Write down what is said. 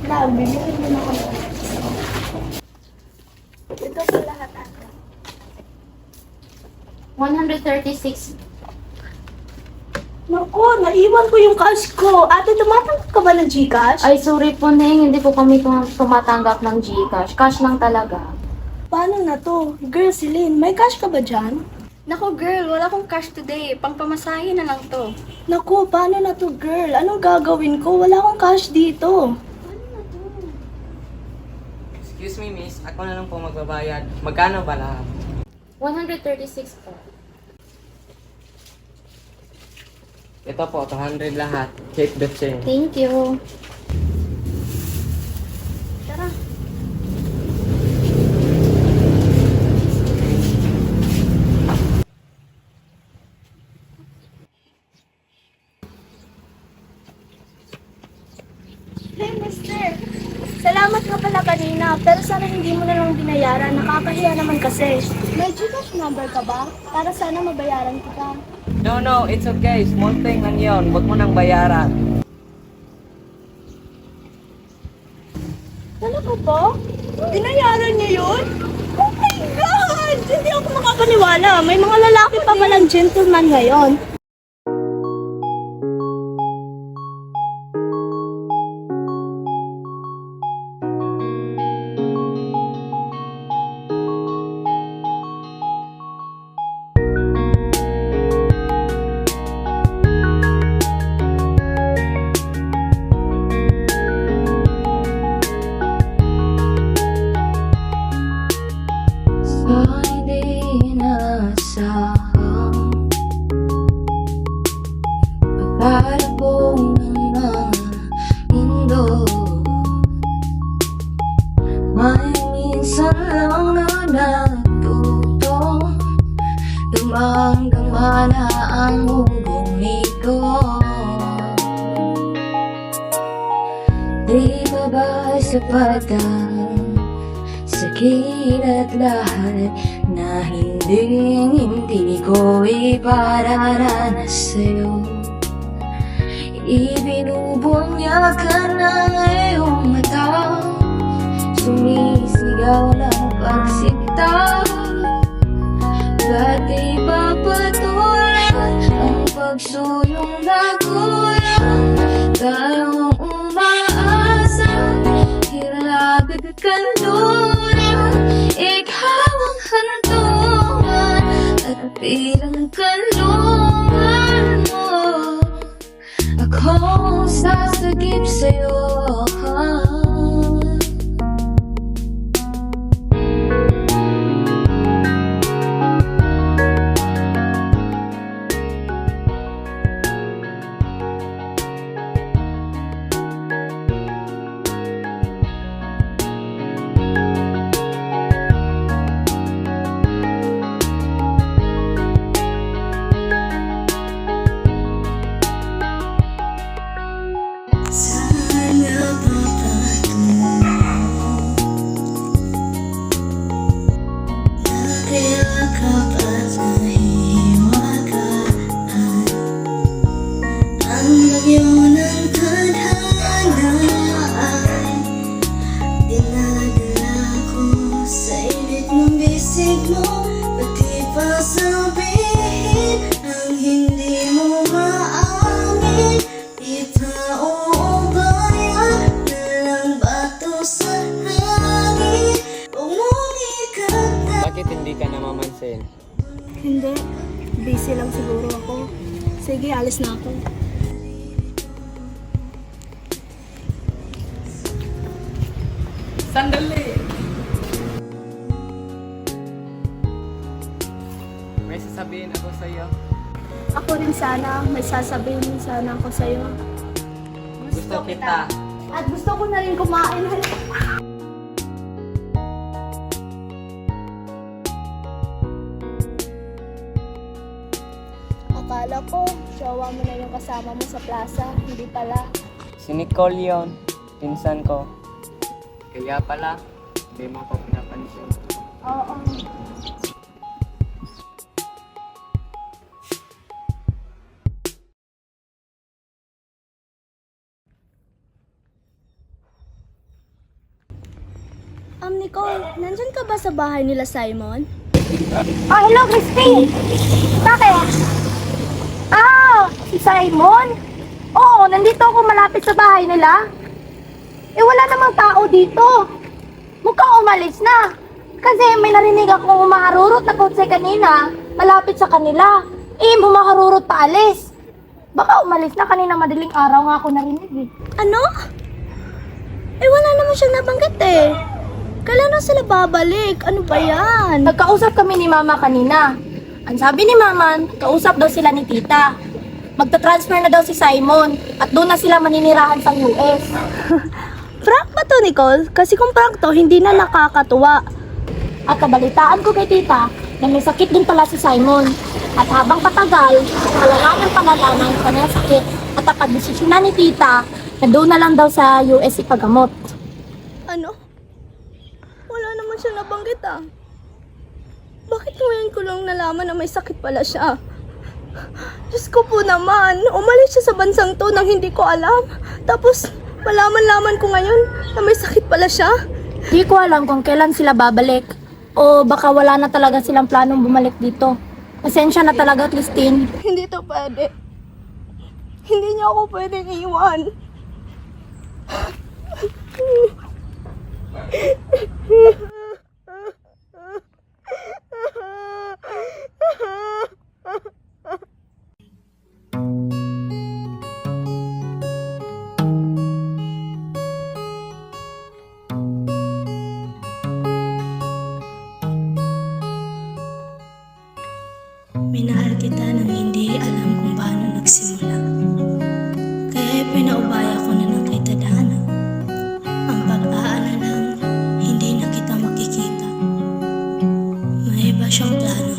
lang, bibili mo na ako. Ito po lahat ate. 136. Naku, naiwan ko yung cash ko. Ate, tumatanggap ka ba ng Gcash? Ay, sorry po, Neng. Hindi po kami tumatanggap ng GCash. Cash lang talaga. Paano na to? Girl, Celine, may cash ka ba dyan? Naku girl, wala akong cash today. Pangpamasahe na lang to. Naku, paano na to, girl? Anong gagawin ko? Wala akong cash dito. Excuse me, miss. Ako na lang po magbabayad. Magkano ba lahat? 136 po. Ito po, 200 lahat. Keep the change. Thank you. Tara. Hey, mister. Salamat nga pala kanina, pero sana hindi mo na lang binayaran. Nakakahiya naman kasi. May Gcash number ka ba? Para sana mabayaran kita. No, it's okay. Small thing lang yun. Huwag mo nang bayaran. Talaga po? Binayaran niya yun? Oh my God! Hindi ako makapaniwala. May mga lalaki pa palang gentleman ngayon. Sa hindi inaasahang pagkalabong ng mga mundo, may minsan lang na natuto, dumang-dama na ang hugong ito. Di ba ba sapat ang sakit at lahat na hindi ko ipararanas sa'yo? Ibinubunyag ka ng iyong mata, sumisigaw ng pagsinta. Ba't di papatulan ang pagsuyong na kulang? Tayong umaasa, hilabig ka ikaw ang hantungan at bilang kalungan mo, akong sasagip sa'yo. Sana papatunay na kayakap at kahiwagaan ang bagyo ng tadhana ay dinadala ko sa init ng bisig mo, pati pa sabihin ang hindi mo maamin. Itao ba na lang bato sa hangin? Huwag mong ikata. Bakit hindi ka namamansin? Hindi. Busy lang siguro ako. Sige, alis na ako. Sandali! May sasabihin ako sa'yo. Ako rin sana, may sasabihin sana ako sa'yo. Gusto kita. At gusto ko na rin kumain. Akala ko, jowa mo na yung kasama mo sa plaza. Hindi pala. Si Nicole yun. Pinsan ko. Kaya pala, hindi mo ako pinapansin. Oo. Nicole, nandyan ka ba sa bahay nila Simon? Ah, hello, Christine! Bakit? Ah, si Simon? Oo, nandito ako malapit sa bahay nila. Eh, wala namang tao dito. Mukhang umalis na. Kasi may narinig akong umaharurot na kotse kanina, malapit sa kanila. Eh, bumaharurot pa alis. Baka umalis na, kanina madaling araw nga ako narinig eh. Ano? Eh, wala naman siyang nabanggit eh. Kailan na sila babalik? Ano ba yan? Nagkausap kami ni Mama kanina. Ang sabi ni Mama, kausap daw sila ni Tita. Magta-transfer na daw si Simon at doon na sila maninirahan sa US. Prank ba to, Nicole? Kasi kung prank to, hindi na nakakatuwa. At kabalitaan ko kay Tita na may sakit din pala si Simon. At habang patagal, malala ng palala ng kanyang sakit at napag-desisyon na ni Tita na doon na lang daw sa US ipagamot. Ano? Wala naman siya nabanggit ah. Bakit ngayon ko lang nalaman na may sakit pala siya? Diyos ko po naman, umalis siya sa bansang to nang hindi ko alam. Tapos, malaman-laman ko ngayon na may sakit pala siya. Di ko alam kung kailan sila babalik o baka wala na talaga silang planong bumalik dito. Pasensya na talaga, Christine. Hindi to pwede. Hindi niya ako pwedeng iwan. Minahal kita nang hindi alam kung paano nagsimula. Kaya pinaubaya ko na ng kita dana. Ang pag-aalalang hindi na kita makikita. May iba siyang plano.